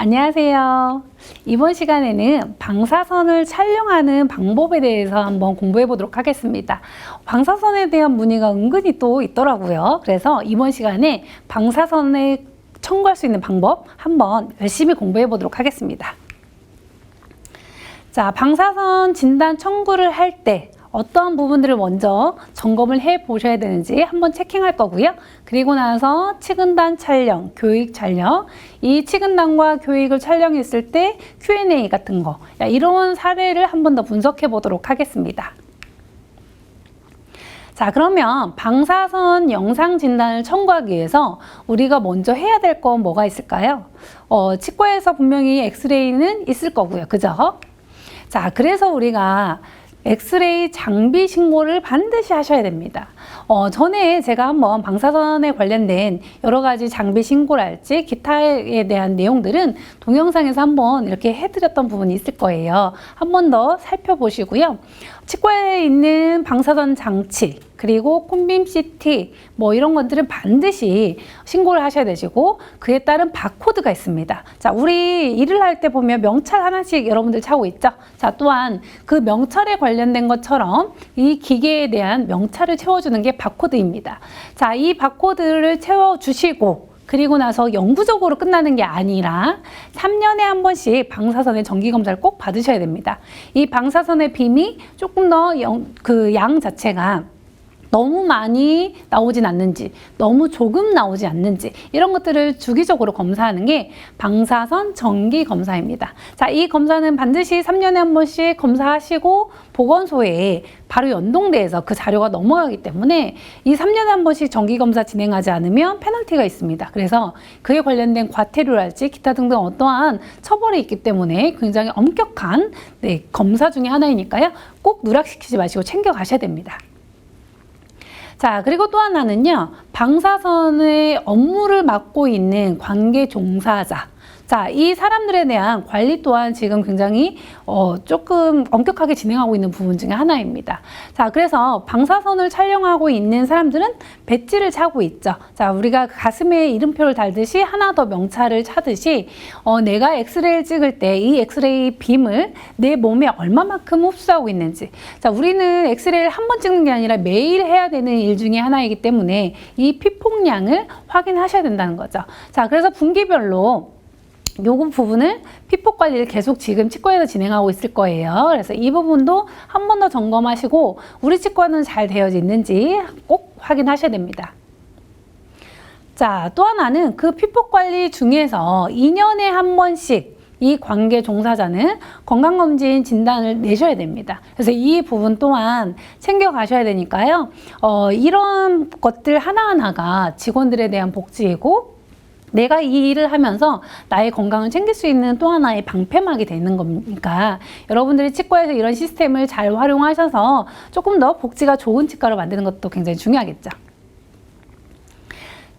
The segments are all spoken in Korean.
안녕하세요. 이번 시간에는 방사선을 촬영하는 방법에 대해서 한번 공부해 보도록 하겠습니다. 방사선에 대한 문의가 은근히 또 있더라고요. 그래서 이번 시간에 방사선을 청구할 수 있는 방법 한번 열심히 공부해 보도록 하겠습니다. 자, 방사선 진단 청구를 할 때 어떠한 부분들을 먼저 점검을 해 보셔야 되는지 한번 체킹할 거고요. 그리고 나서 치근단 촬영, 교육 촬영, 이 치근단과 교육을 촬영했을 때 Q&A 같은 거, 이런 사례를 한번 더 분석해 보도록 하겠습니다. 자, 그러면 방사선 영상 진단을 청구하기 위해서 우리가 먼저 해야 될 건 뭐가 있을까요? 치과에서 분명히 엑스레이는 있을 거고요. 그죠? 자, 그래서 우리가 엑스레이 장비 신고를 반드시 하셔야 됩니다. 전에 제가 한번 방사선에 관련된 여러 가지 장비 신고랄지 기타에 대한 내용들은 동영상에서 한번 이렇게 해드렸던 부분이 있을 거예요. 한 번 더 살펴보시고요. 치과에 있는 방사선 장치, 그리고 콘빔 CT 뭐 이런 것들은 반드시 신고를 하셔야 되시고, 그에 따른 바코드가 있습니다. 자, 우리 일을 할 때 보면 명찰 하나씩 여러분들 차고 있죠. 자, 또한 그 명찰에 관련된 것처럼 이 기계에 대한 명찰을 채워주는 게 바코드입니다. 자, 이 바코드를 채워주시고, 그리고 나서 영구적으로 끝나는 게 아니라 3년에 한 번씩 방사선의 정기검사를 꼭 받으셔야 됩니다. 이 방사선의 빔이 조금 더 그 양 자체가 너무 많이 나오진 않는지, 너무 조금 나오지 않는지, 이런 것들을 주기적으로 검사하는 게 방사선 정기 검사입니다. 자, 이 검사는 반드시 3년에 한 번씩 검사하시고 보건소에 바로 연동돼서 그 자료가 넘어가기 때문에 이 3년에 한 번씩 정기 검사 진행하지 않으면 페널티가 있습니다. 그래서 그에 관련된 과태료랄지 기타 등등 어떠한 처벌이 있기 때문에 굉장히 엄격한 검사 중에 하나이니까요. 꼭 누락시키지 마시고 챙겨 가셔야 됩니다. 자, 그리고 또 하나는요, 방사선의 업무를 맡고 있는 관계 종사자. 자, 이 사람들에 대한 관리 또한 지금 굉장히 조금 엄격하게 진행하고 있는 부분 중에 하나입니다. 자, 그래서 방사선을 촬영하고 있는 사람들은 배지를 차고 있죠. 자, 우리가 가슴에 이름표를 달듯이 하나 더 명찰을 차듯이 내가 엑스레이를 찍을 때 이 엑스레이 빔을 내 몸에 얼마만큼 흡수하고 있는지. 자, 우리는 엑스레이를 한 번 찍는 게 아니라 매일 해야 되는 일 중에 하나이기 때문에 이 피폭량을 확인하셔야 된다는 거죠. 자, 그래서 분기별로 요거 부분을 피폭 관리를 계속 지금 치과에서 진행하고 있을 거예요. 그래서 이 부분도 한 번 더 점검하시고 우리 치과는 잘 되어 있는지 꼭 확인하셔야 됩니다. 자, 또 하나는 그 피폭 관리 중에서 2년에 한 번씩 이 관계 종사자는 건강검진 진단을 내셔야 됩니다. 그래서 이 부분 또한 챙겨 가셔야 되니까요. 이런 것들 하나하나가 직원들에 대한 복지이고, 내가 이 일을 하면서 나의 건강을 챙길 수 있는 또 하나의 방패막이 되는 거니까 여러분들이 치과에서 이런 시스템을 잘 활용하셔서 조금 더 복지가 좋은 치과로 만드는 것도 굉장히 중요하겠죠.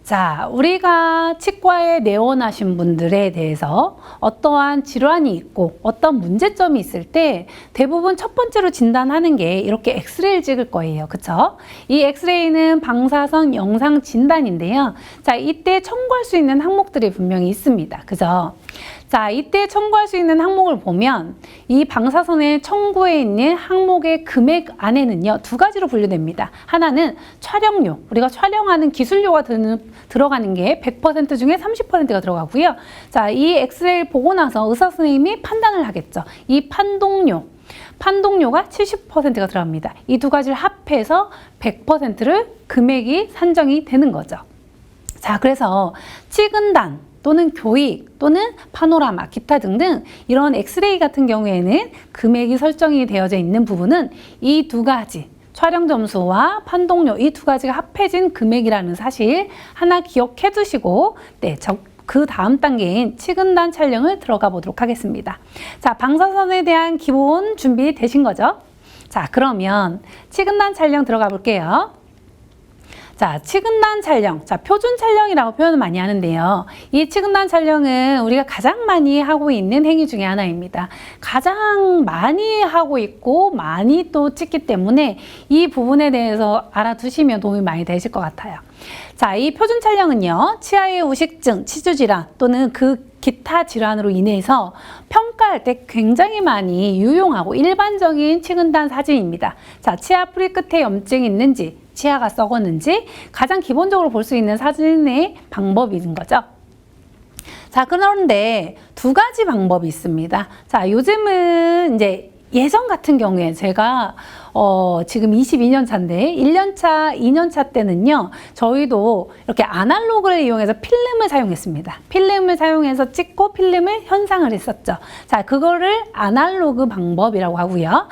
자, 우리가 치과에 내원하신 분들에 대해서 어떠한 질환이 있고 어떤 문제점이 있을 때 대부분 첫 번째로 진단하는 게 이렇게 엑스레이를 찍을 거예요. 그쵸? 이 엑스레이는 방사선 영상 진단인데요. 자, 이때 청구할 수 있는 항목들이 분명히 있습니다. 그죠? 자, 이때 청구할 수 있는 항목을 보면 이 방사선의 청구에 있는 항목의 금액 안에는요, 두 가지로 분류됩니다. 하나는 촬영료, 우리가 촬영하는 기술료가 들어가는 게 100% 중에 30%가 들어가고요. 자, 이 엑스레이를 보고 나서 의사 선생님이 판단을 하겠죠. 이 판독료가 70%가 들어갑니다. 이 두 가지를 합해서 100%를 금액이 산정이 되는 거죠. 자, 그래서 치근단 또는 교익 또는 파노라마, 기타 등등 이런 엑스레이 같은 경우에는 금액이 설정이 되어져 있는 부분은 이 두 가지, 촬영 점수와 판독료 이 두 가지가 합해진 금액이라는 사실 하나 기억해 두시고, 그 다음 단계인 치근단 촬영을 들어가 보도록 하겠습니다. 자, 방사선에 대한 기본 준비 되신 거죠? 자, 그러면 치근단 촬영 들어가 볼게요. 자, 치근단 촬영. 자, 표준 촬영이라고 표현을 많이 하는데요. 이 치근단 촬영은 우리가 가장 많이 하고 있는 행위 중에 하나입니다. 가장 많이 하고 있고 많이 또 찍기 때문에 이 부분에 대해서 알아두시면 도움이 많이 되실 것 같아요. 자, 이 표준 촬영은요, 치아의 우식증, 치주질환 또는 그 기타 질환으로 인해서 평가할 때 굉장히 많이 유용하고 일반적인 치근단 사진입니다. 자, 치아 뿌리 끝에 염증이 있는지, 치아가 썩었는지 가장 기본적으로 볼 수 있는 사진의 방법인 거죠. 자, 그런데 두 가지 방법이 있습니다. 자, 요즘은 이제 예전 같은 경우에 제가 지금 22년 차인데 1년 차, 2년 차 때는요. 저희도 이렇게 아날로그를 이용해서 필름을 사용했습니다. 필름을 사용해서 찍고 필름을 현상을 했었죠. 자, 그거를 아날로그 방법이라고 하고요.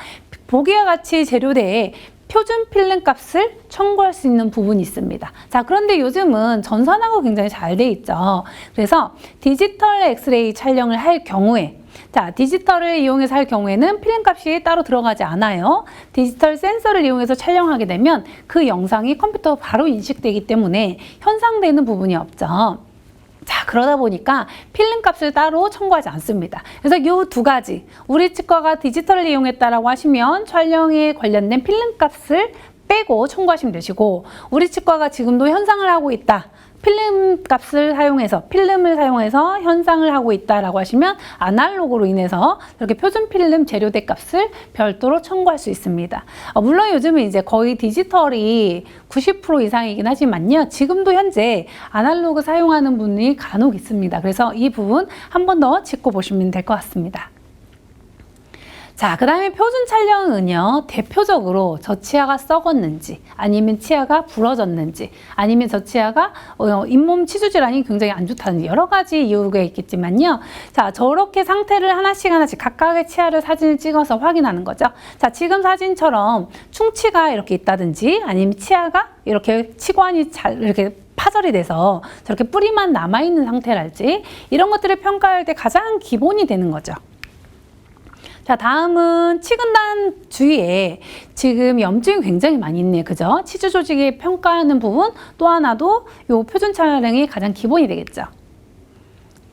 보기와 같이 재료대에 표준 필름 값을 청구할 수 있는 부분이 있습니다. 자, 그런데 요즘은 전산화가 굉장히 잘 돼 있죠. 그래서 디지털 엑스레이 촬영을 할 경우에 자, 디지털을 이용해서 할 경우에는 필름 값이 따로 들어가지 않아요. 디지털 센서를 이용해서 촬영하게 되면 그 영상이 컴퓨터로 바로 인식되기 때문에 현상되는 부분이 없죠. 자, 그러다 보니까 필름 값을 따로 청구하지 않습니다. 그래서 이 두 가지, 우리 치과가 디지털을 이용했다라고 하시면 촬영에 관련된 필름 값을 빼고 청구하시면 되시고, 우리 치과가 지금도 현상을 하고 있다. 필름 값을 사용해서, 필름을 사용해서 현상을 하고 있다라고 하시면 아날로그로 인해서 이렇게 표준 필름 재료대 값을 별도로 청구할 수 있습니다. 물론 요즘은 이제 거의 디지털이 90% 이상이긴 하지만요. 지금도 현재 아날로그 사용하는 분이 간혹 있습니다. 그래서 이 부분 한 번 더 짚고 보시면 될 것 같습니다. 자, 그 다음에 표준 촬영은요, 대표적으로 저 치아가 썩었는지, 아니면 치아가 부러졌는지, 아니면 저 치아가 잇몸 치주 질환이 굉장히 안 좋다는 여러 가지 이유가 있겠지만요. 자, 저렇게 상태를 하나씩 각각의 치아를 사진을 찍어서 확인하는 거죠. 자, 지금 사진처럼 충치가 이렇게 있다든지, 아니면 치아가 이렇게 치관이 잘 이렇게 파절이 돼서 저렇게 뿌리만 남아있는 상태랄지, 이런 것들을 평가할 때 가장 기본이 되는 거죠. 자, 다음은 치근단 주위에 지금 염증이 굉장히 많이 있네요. 그죠? 치주 조직에 평가하는 부분 또 하나도 요 표준 촬영이 가장 기본이 되겠죠.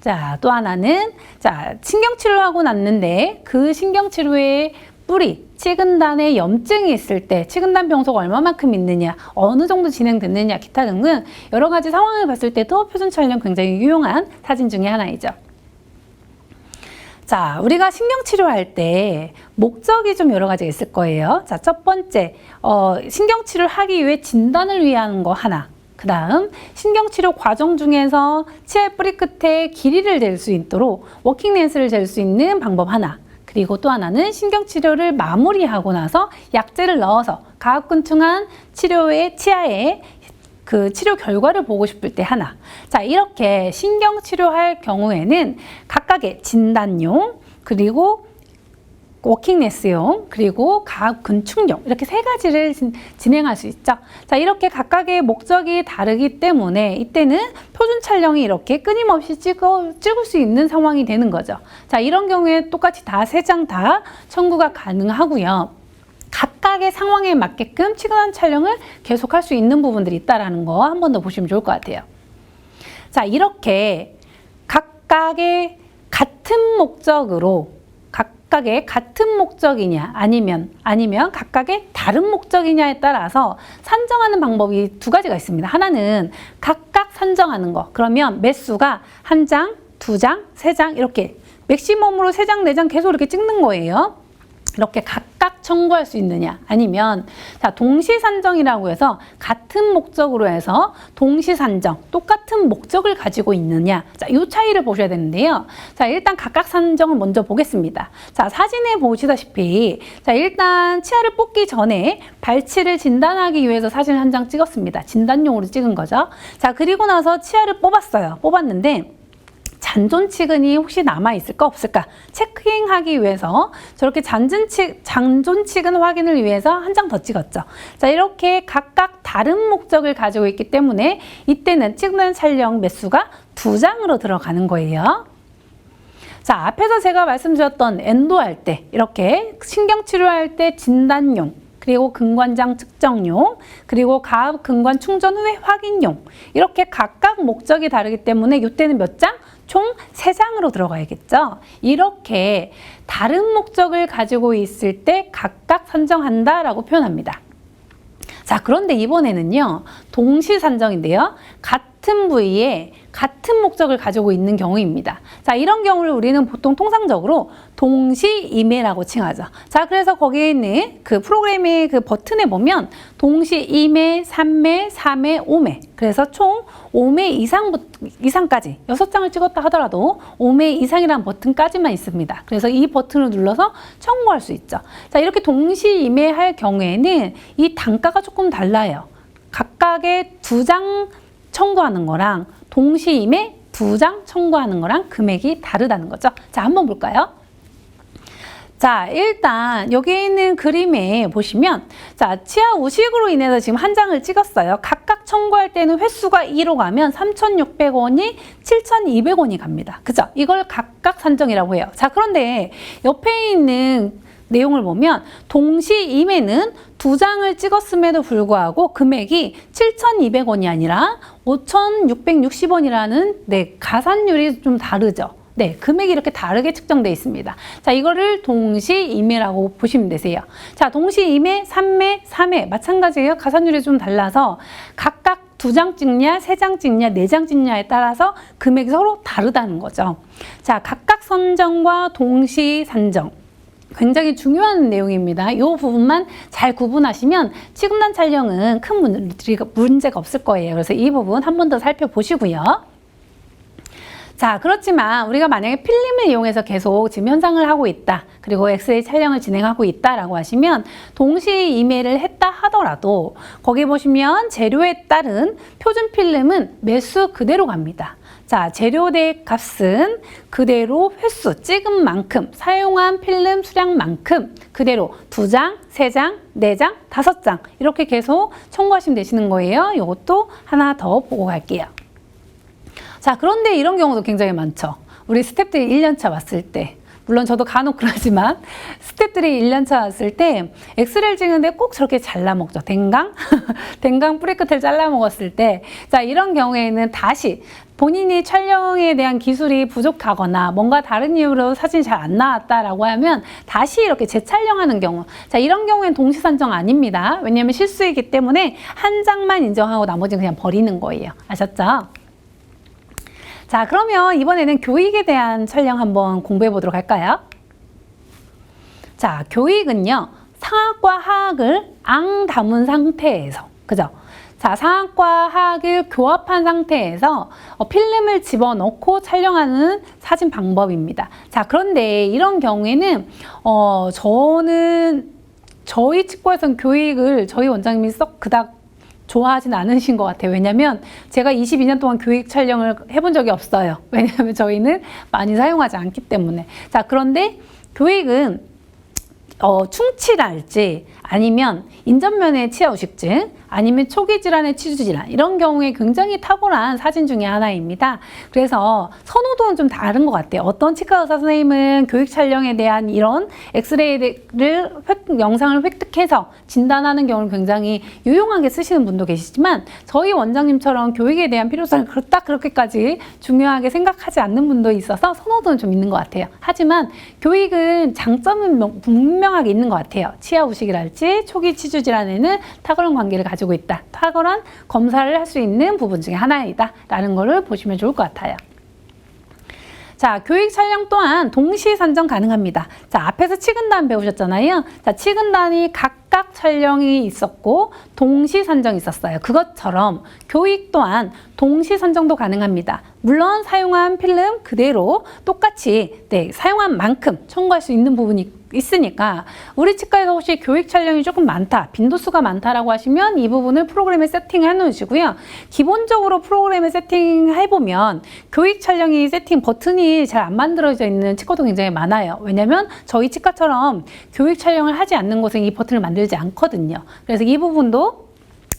자, 또 하나는 자, 신경치료를 하고 났는데 그 신경치료의 뿌리, 치근단에 염증이 있을 때 치근단 병소가 얼마만큼 있느냐, 어느 정도 진행됐느냐, 기타 등등 여러 가지 상황을 봤을 때도 표준 촬영 굉장히 유용한 사진 중에 하나이죠. 자, 우리가 신경치료할 때 목적이 좀 여러 가지가 있을 거예요. 자, 첫 번째, 신경치료를 하기 위해 진단을 위한 거 하나. 그 다음, 신경치료 과정 중에서 치아 뿌리 끝에 길이를 잴 수 있도록 워킹 렌스를 잴 수 있는 방법 하나. 그리고 또 하나는 신경치료를 마무리하고 나서 약제를 넣어서 가압근충한 치료의 치아에 그 치료 결과를 보고 싶을 때 하나. 자, 이렇게 신경치료할 경우에는 각각의 진단용, 그리고 워킹레스용, 그리고 가압근충용 이렇게 세 가지를 진행할 수 있죠. 자, 이렇게 각각의 목적이 다르기 때문에 이때는 표준 촬영이 이렇게 끊임없이 찍을 수 있는 상황이 되는 거죠. 자, 이런 경우에 똑같이 다 세 장 다 청구가 가능하고요. 각각의 상황에 맞게끔 치근단 촬영을 계속할 수 있는 부분들이 있다는 거 한 번 더 보시면 좋을 것 같아요. 자, 이렇게 각각의 같은 목적이냐 아니면 각각의 다른 목적이냐에 따라서 산정하는 방법이 두 가지가 있습니다. 하나는 각각 산정하는 거. 그러면 매수가 한 장, 두 장, 세 장 이렇게 맥시멈으로 세 장, 네 장 계속 이렇게 찍는 거예요. 이렇게 각각 청구할 수 있느냐 아니면 자, 동시산정이라고 해서 같은 목적으로 해서 동시산정 똑같은 목적을 가지고 있느냐, 자, 이 차이를 보셔야 되는데요. 자, 일단 각각 산정을 먼저 보겠습니다. 자, 사진에 보시다시피 자, 일단 치아를 뽑기 전에 발치를 진단하기 위해서 사진 한 장 찍었습니다. 진단용으로 찍은 거죠. 자, 그리고 나서 치아를 뽑았는데 잔존치근이 혹시 남아있을까 없을까 체크잉하기 위해서 저렇게 잔존치근 확인을 위해서 한 장 더 찍었죠. 자, 이렇게 각각 다른 목적을 가지고 있기 때문에 이때는 치근단 촬영 매수가 두 장으로 들어가는 거예요. 자, 앞에서 제가 말씀드렸던 엔도할 때 이렇게 신경치료할 때 진단용, 그리고 근관장 측정용, 그리고 가압 근관 충전 후에 확인용 이렇게 각각 목적이 다르기 때문에 이때는 몇 장? 총 3장으로 들어가야겠죠. 이렇게 다른 목적을 가지고 있을 때 각각 산정한다라고 표현합니다. 자, 그런데 이번에는요. 동시 산정인데요. 같은 같은 부위에 같은 목적을 가지고 있는 경우입니다. 자, 이런 경우를 우리는 보통 통상적으로 동시임해라고 칭하죠. 자, 그래서 거기에 있는 그 프로그램의 그 버튼에 보면 동시임해, 3매, 4매, 5매. 그래서 총 5매 이상까지 6장을 찍었다 하더라도 5매 이상이라는 버튼까지만 있습니다. 그래서 이 버튼을 눌러서 청구할 수 있죠. 자, 이렇게 동시임해할 경우에는 이 단가가 조금 달라요. 각각의 2장 청구하는 거랑 동시임해 2장 청구하는 거랑 금액이 다르다는 거죠. 자, 한번 볼까요? 자, 일단 여기 있는 그림에 보시면 자, 치아 우식으로 인해서 지금 한 장을 찍었어요. 각각 청구할 때는 횟수가 2로 가면 3,600원이 7,200원이 갑니다. 그죠? 이걸 각각 산정이라고 해요. 자, 그런데 옆에 있는 내용을 보면 동시임해는 2장을 찍었음에도 불구하고 금액이 7,200원이 아니라 5,660원이라는 네, 가산율이 좀 다르죠. 네, 금액이 이렇게 다르게 측정되어 있습니다. 자, 이거를 동시임해라고 보시면 되세요. 자, 동시임해, 3매, 4매 마찬가지예요. 가산율이 좀 달라서 각각 2장 찍냐, 3장 찍냐, 4장 찍냐에 따라서 금액이 서로 다르다는 거죠. 자, 각각 선정과 동시 산정. 굉장히 중요한 내용입니다. 이 부분만 잘 구분하시면 치근단 촬영은 큰 문제가 없을 거예요. 그래서 이 부분 한 번 더 살펴보시고요. 자, 그렇지만 우리가 만약에 필름을 이용해서 계속 지금 현상을 하고 있다. 그리고 엑스레이 촬영을 진행하고 있다라고 하시면 동시임해를 했다 하더라도 거기 보시면 재료에 따른 표준 필름은 매수 그대로 갑니다. 자, 재료대 값은 그대로 횟수 찍은 만큼 사용한 필름 수량만큼 그대로 2장, 3장, 4장, 5장 이렇게 계속 청구하시면 되시는 거예요. 이것도 하나 더 보고 갈게요. 자, 그런데 이런 경우도 굉장히 많죠. 우리 스태프들이 1년차 왔을 때 물론 저도 간혹 그러지만 스태프들이 1년차 왔을 때 엑스레이를 찍는데 꼭 저렇게 잘라먹죠. 댕강? 댕강 뿌리 끝을 잘라먹었을 때 자, 이런 경우에는 다시 본인이 촬영에 대한 기술이 부족하거나 뭔가 다른 이유로 사진이 잘 안 나왔다라고 하면 다시 이렇게 재촬영하는 경우 자, 이런 경우에는 동시산정 아닙니다. 왜냐하면 실수이기 때문에 한 장만 인정하고 나머지는 그냥 버리는 거예요. 아셨죠? 자, 그러면 이번에는 교익에 대한 촬영 한번 공부해 보도록 할까요? 자, 교익은요, 상악과 하악을 앙 담은 상태에서, 그죠? 자, 상악과 하악을 교합한 상태에서 필름을 집어넣고 촬영하는 사진 방법입니다. 자, 그런데 이런 경우에는, 저희 치과에서는 교익을 저희 원장님이 썩 그닥 좋아하진 않으신 것 같아요. 왜냐면 제가 22년 동안 교육 촬영을 해본 적이 없어요. 왜냐하면 저희는 많이 사용하지 않기 때문에. 자, 그런데 교육은 충치랄지 아니면 인전면의 치아 우식증 아니면 초기 질환의 치주 질환 이런 경우에 굉장히 탁월한 사진 중에 하나입니다. 그래서 선호도는 좀 다른 것 같아요. 어떤 치과 의사 선생님은 교육 촬영에 대한 이런 엑스레이를 영상을 획득해서 진단하는 경우를 굉장히 유용하게 쓰시는 분도 계시지만 저희 원장님처럼 교육에 대한 필요성을 딱 그렇게까지 중요하게 생각하지 않는 분도 있어서 선호도는 좀 있는 것 같아요. 하지만 교육은 장점은 분명하게 있는 것 같아요. 치아 우식이랄지 초기 치주 질환에는 탁월한 관계를 가지고 있다. 탁월한 검사를 할 수 있는 부분 중에 하나이다. 라는 거를 보시면 좋을 것 같아요. 자, 교육 촬영 또한 동시 산정 가능합니다. 자, 앞에서 치근단 배우셨잖아요. 자, 치근단이 각각 촬영이 있었고 동시 산정이 있었어요. 그것처럼 교육 또한 동시 산정도 가능합니다. 물론 사용한 필름 그대로 똑같이 사용한 만큼 청구할 수 있는 부분이 있으니까 우리 치과에서 혹시 교육 촬영이 조금 많다, 빈도수가 많다라고 하시면 이 부분을 프로그램에 세팅해 놓으시고요. 기본적으로 프로그램에 세팅해보면 교육 촬영이 세팅 버튼이 잘 안 만들어져 있는 치과도 굉장히 많아요. 왜냐면 저희 치과처럼 교육 촬영을 하지 않는 곳은 이 버튼을 만들지 않거든요. 그래서 이 부분도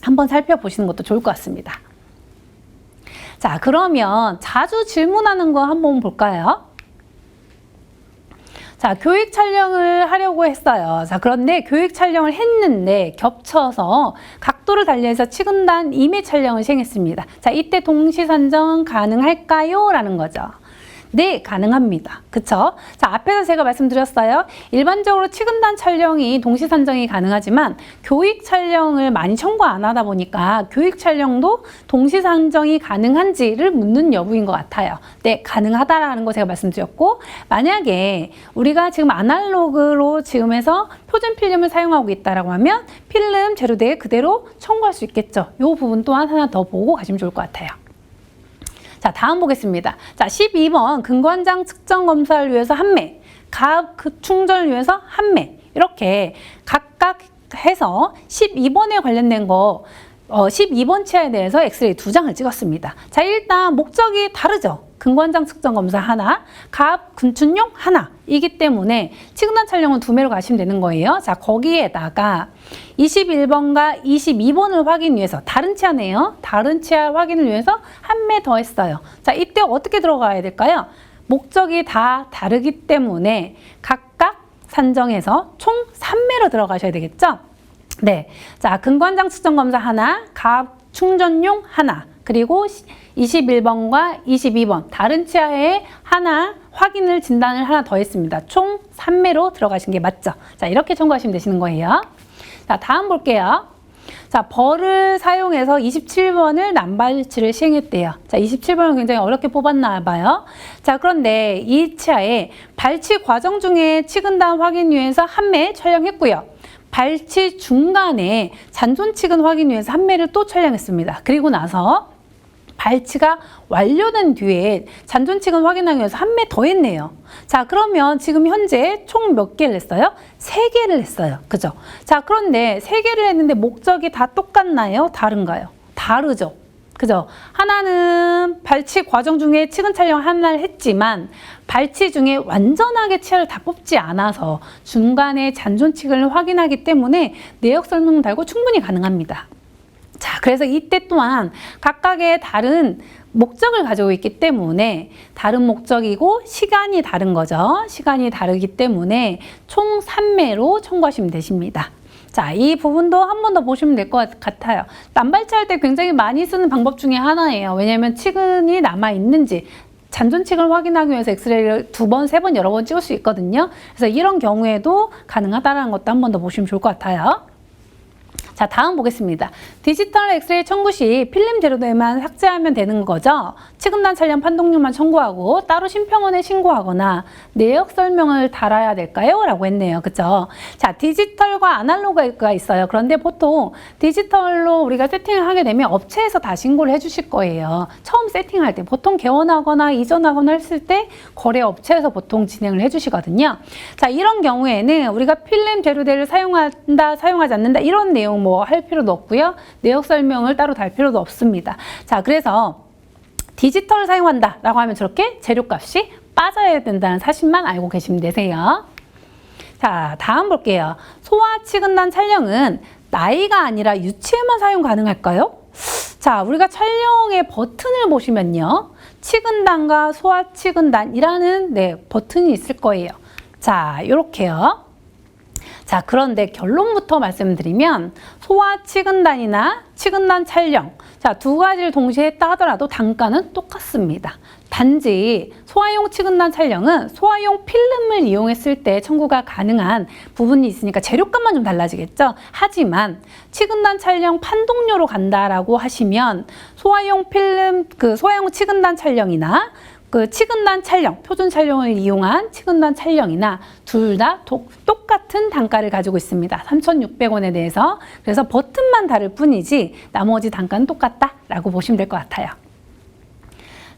한번 살펴보시는 것도 좋을 것 같습니다. 자, 그러면 자주 질문하는 거 한번 볼까요? 자, 교육 촬영을 하려고 했어요. 자, 그런데 교육 촬영을 했는데 겹쳐서 각도를 달리해서 치근단 임해 촬영을 시행했습니다. 자, 이때 동시 산정 가능할까요? 라는 거죠. 네, 가능합니다. 그쵸? 자, 앞에서 제가 말씀드렸어요. 일반적으로 치근단 촬영이 동시 산정이 가능하지만 교육 촬영을 많이 청구 안 하다 보니까 교육 촬영도 동시 산정이 가능한지를 묻는 여부인 것 같아요. 네, 가능하다라는 거 제가 말씀드렸고, 만약에 우리가 지금 아날로그로 지금 해서 표준 필름을 사용하고 있다라고 하면 필름 재료대에 그대로 청구할 수 있겠죠. 이 부분 또한 하나 더 보고 가시면 좋을 것 같아요. 자, 다음 보겠습니다. 자, 12번 근관장 측정 검사를 위해서 1매, 가압 충전을 위해서 1매, 이렇게 각각 해서 12번에 관련된 거 12번 치아에 대해서 엑스레이 2장을 찍었습니다. 자, 일단 목적이 다르죠. 근관장 측정 검사 하나, 가압 근춘용 하나 이기 때문에 치근단 촬영은 2매로 가시면 되는 거예요. 자, 거기에다가 21번과 22번을 확인 위해서 다른 치아네요. 다른 치아 확인을 위해서 1매 더 했어요. 자, 이때 어떻게 들어가야 될까요? 목적이 다 다르기 때문에 각각 산정해서 총 3매로 들어가셔야 되겠죠? 네. 자, 근관장 측정 검사 하나, 가압 충전용 하나, 그리고 21번과 22번 다른 치아에 하나 확인을 진단을 하나 더 했습니다. 총 3매로 들어가신 게 맞죠? 자, 이렇게 청구하시면 되시는 거예요. 자, 다음 볼게요. 자, 벌을 사용해서 27번을 난발치를 시행했대요. 자, 27번은 굉장히 어렵게 뽑았나 봐요. 자, 그런데 이 치아에 발치 과정 중에 치근단 확인 위해서 1매 촬영했고요. 발치 중간에 잔존 치근 확인 위해서 1매를 또 촬영했습니다. 그리고 나서 발치가 완료된 뒤에 잔존 치근 확인하기 위해서 1매 더 했네요. 자, 그러면 지금 현재 총 몇 개를 했어요? 3개를 했어요. 그죠? 자, 그런데 3개를 했는데 목적이 다 똑같나요? 다른가요? 다르죠. 그죠? 하나는 발치 과정 중에 치근 촬영 하나를 했지만 발치 중에 완전하게 치아를 다 뽑지 않아서 중간에 잔존 치근을 확인하기 때문에 내역 설명 달고 충분히 가능합니다. 자, 그래서 이때 또한 각각의 다른 목적을 가지고 있기 때문에 다른 목적이고 시간이 다른 거죠. 시간이 다르기 때문에 총 3매로 청구하시면 되십니다. 자, 이 부분도 한 번 더 보시면 될 것 같아요. 난발치 할 때 굉장히 많이 쓰는 방법 중에 하나예요. 왜냐하면 치근이 남아있는지 잔존 치근을 확인하기 위해서 엑스레이를 2번, 3번, 여러 번 찍을 수 있거든요. 그래서 이런 경우에도 가능하다는 것도 한 번 더 보시면 좋을 것 같아요. 자, 다음 보겠습니다. 디지털 엑스레이 청구 시 필름 재료대만 삭제하면 되는 거죠. 치근단 촬영 판독료만 청구하고 따로 심평원에 신고하거나 내역 설명을 달아야 될까요? 라고 했네요. 그쵸? 자, 디지털과 아날로그가 있어요. 그런데 보통 디지털로 우리가 세팅을 하게 되면 업체에서 다 신고를 해주실 거예요. 처음 세팅할 때 보통 개원하거나 이전하거나 했을 때 거래 업체에서 보통 진행을 해주시거든요. 자, 이런 경우에는 우리가 필름 재료대를 사용한다, 사용하지 않는다 이런 내용 뭐 할 필요도 없고요. 내역 설명을 따로 달 필요도 없습니다. 자, 그래서 디지털을 사용한다 라고 하면 저렇게 재료값이 빠져야 된다는 사실만 알고 계시면 되세요. 자, 다음 볼게요. 소아 치근단 촬영은 나이가 아니라 유치에만 사용 가능할까요? 자, 우리가 촬영의 버튼을 보시면요. 치근단과 소아 치근단이라는 버튼이 있을 거예요. 자, 요렇게요. 자, 그런데 결론부터 말씀드리면 소아 치근단이나 치근단 촬영, 자, 2가지를 동시에 했다 하더라도 단가는 똑같습니다. 단지 소아용 치근단 촬영은 소아용 필름을 이용했을 때 청구가 가능한 부분이 있으니까 재료값만 좀 달라지겠죠. 하지만 치근단 촬영 판독료로 간다라고 하시면 소아용 필름, 소아용 치근단 촬영이나 치근단 촬영, 표준 촬영을 이용한 치근단 촬영이나 둘 다 똑같은 단가를 가지고 있습니다. 3,600원에 대해서. 그래서 버튼만 다를 뿐이지 나머지 단가는 똑같다라고 보시면 될 것 같아요.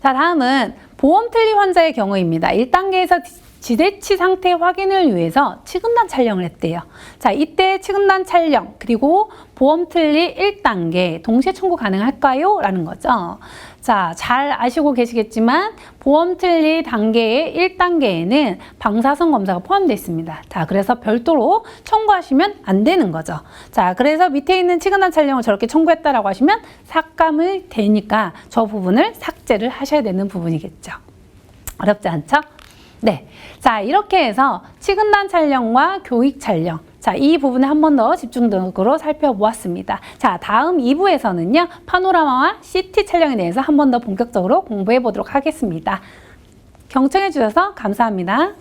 자, 다음은 보험 틀니 환자의 경우입니다. 1단계에서 지대치 상태 확인을 위해서 치근단 촬영을 했대요. 자, 이때 치근단 촬영 그리고 보험 틀니 1단계 동시에 청구 가능할까요? 라는 거죠. 자, 잘 아시고 계시겠지만 보험 틀니 단계의 1단계에는 방사선 검사가 포함되어 있습니다. 자, 그래서 별도로 청구하시면 안 되는 거죠. 자, 그래서 밑에 있는 치근단 촬영을 저렇게 청구했다라고 하시면 삭감이 되니까 저 부분을 삭제를 하셔야 되는 부분이겠죠. 어렵지 않죠? 네. 자, 이렇게 해서 치근단 촬영과 교육 촬영. 자, 이 부분을 한 번 더 집중적으로 살펴보았습니다. 자, 다음 2부에서는요, 파노라마와 CT 촬영에 대해서 한 번 더 본격적으로 공부해 보도록 하겠습니다. 경청해 주셔서 감사합니다.